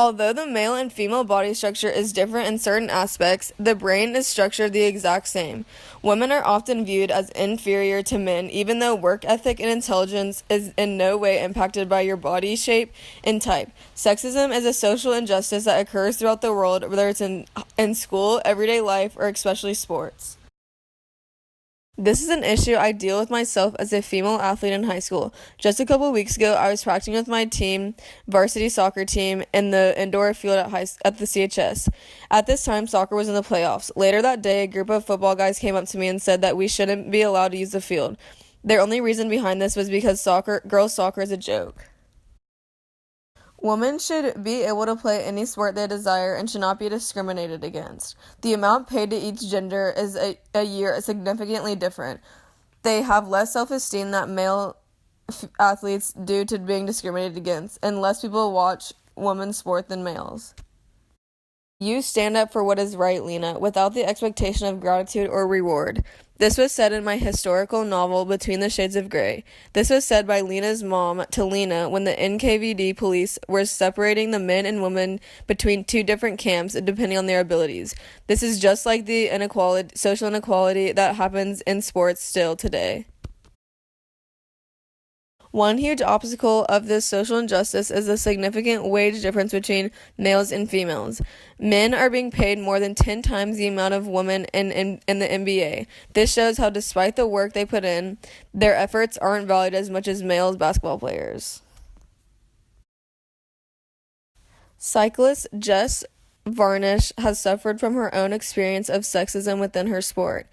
Although the male and female body structure is different in certain aspects, the brain is structured the exact same. Women are often viewed as inferior to men, even though work ethic and intelligence is in no way impacted by your body shape and type. Sexism is a social injustice that occurs throughout the world, whether it's in school, everyday life, or especially sports. This is an issue I deal with myself as a female athlete in high school. Just a couple weeks ago, I was practicing with my team, varsity soccer team, in the indoor field at the CHS. At this time, soccer was in the playoffs. Later that day, a group of football guys came up to me and said that we shouldn't be allowed to use the field. Their only reason behind this was because girls' soccer is a joke. Women should be able to play any sport they desire and should not be discriminated against. The amount paid to each gender is a year significantly different. They have less self-esteem than male athletes due to being discriminated against, and less people watch women's sport than males. You stand up for what is right, Lena, without the expectation of gratitude or reward. This was said in my historical novel, Between the Shades of Grey. This was said by Lena's mom to Lena when the NKVD police were separating the men and women between two different camps depending on their abilities. This is just like the social inequality that happens in sports still today. One huge obstacle of this social injustice is the significant wage difference between males and females. Men are being paid more than 10 times the amount of women in the NBA. This shows how, despite the work they put in, their efforts aren't valued as much as males basketball players. Cyclist Jess Varnish has suffered from her own experience of sexism within her sport.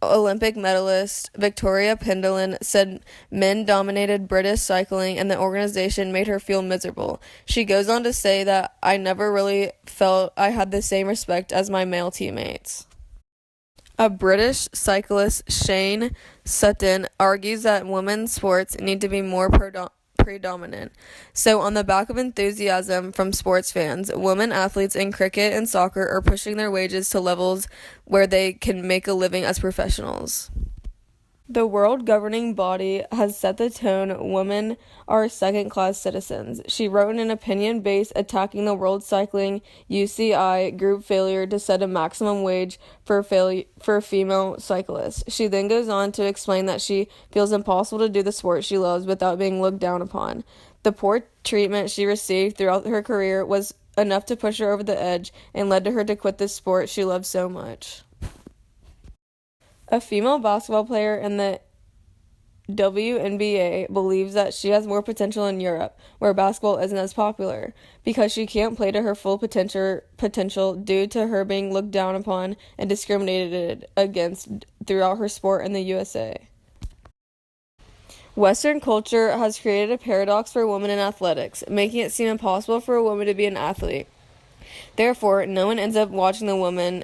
Olympic medalist Victoria Pendleton said men dominated British cycling and the organization made her feel miserable. She goes on to say that I never really felt I had the same respect as my male teammates. A British cyclist, Shane Sutton, argues that women's sports need to be more predominant. So, on the back of enthusiasm from sports fans, women athletes in cricket and soccer are pushing their wages to levels where they can make a living as professionals. The world governing body has set the tone women are second-class citizens. She wrote in an opinion-based attacking the World Cycling UCI group failure to set a maximum wage for female cyclists. She then goes on to explain that she feels impossible to do the sport she loves without being looked down upon. The poor treatment she received throughout her career was enough to push her over the edge and led to her to quit the sport she loved so much. A female basketball player in the WNBA believes that she has more potential in Europe, where basketball isn't as popular, because she can't play to her full potential due to her being looked down upon and discriminated against throughout her sport in the USA. Western culture has created a paradox for women in athletics, making it seem impossible for a woman to be an athlete. Therefore, no one ends up watching the woman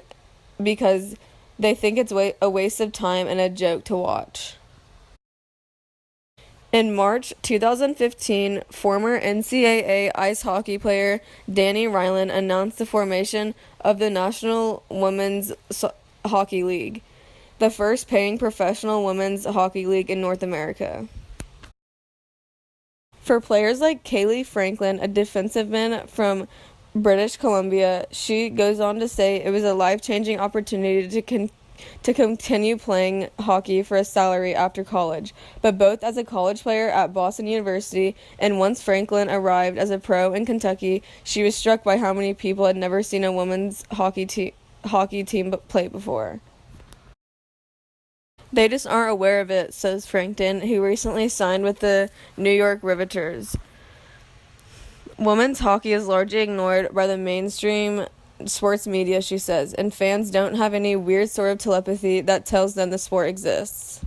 because they think it's a waste of time and a joke to watch. In March 2015, former NCAA ice hockey player Danny Ryland announced the formation of the National Women's Hockey League, the first paying professional women's hockey league in North America. For players like Kaylee Franklin, a defensiveman from British Columbia, she goes on to say it was a life-changing opportunity to continue playing hockey for a salary after college, but both as a college player at Boston University and once Franklin arrived as a pro in Kentucky, she was struck by how many people had never seen a women's hockey team play before. They just aren't aware of it, says Frankton, who recently signed with the New York Riveters. Women's hockey is largely ignored by the mainstream sports media, she says, and fans don't have any weird sort of telepathy that tells them the sport exists.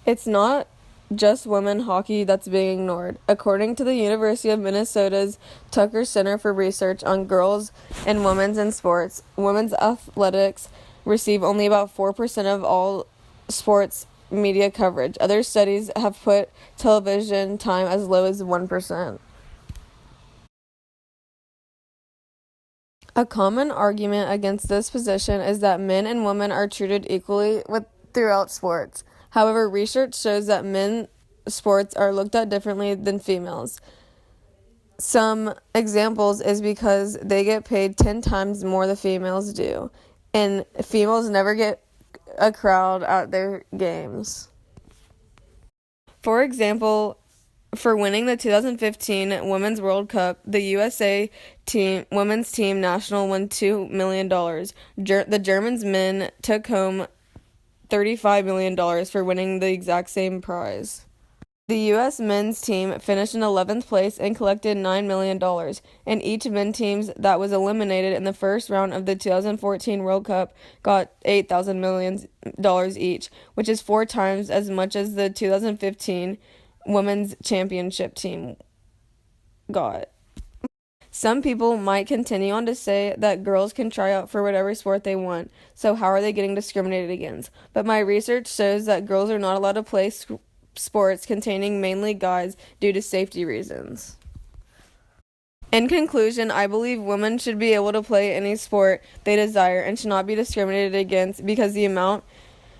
It's not just women hockey that's being ignored. According to the University of Minnesota's Tucker Center for Research on Girls and Women's in Sports, women's athletics receive only about 4% of all sports media coverage. Other studies have put television time as low as 1%. A common argument against this position is that men and women are treated equally throughout sports. However, research shows that men's sports are looked at differently than females. Some examples is because they get paid 10 times more than females do, and females never get a crowd at their games. For example, for winning the 2015 Women's World Cup, the USA women's team national won $2 million. The Germans men took home $35 million for winning the exact same prize. The U.S. men's team finished in 11th place and collected $9 million, and each men's team that was eliminated in the first round of the 2014 World Cup got $8,000 million each, which is 4 times as much as the 2015 women's championship team got. Some people might continue on to say that girls can try out for whatever sport they want, so how are they getting discriminated against? But my research shows that girls are not allowed to play sports containing mainly guys due to safety reasons. In conclusion, I believe women should be able to play any sport they desire and should not be discriminated against because the amount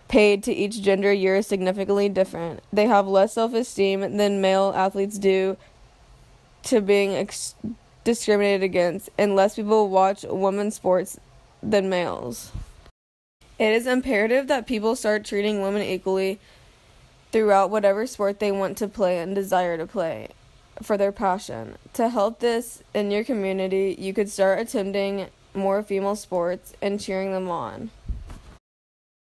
paid to each gender year is significantly different. They have less self-esteem than male athletes do to being discriminated against, and less people watch women's sports than males. It is imperative that people start treating women equally throughout whatever sport they want to play and desire to play for their passion. To help this in your community, you could start attending more female sports and cheering them on.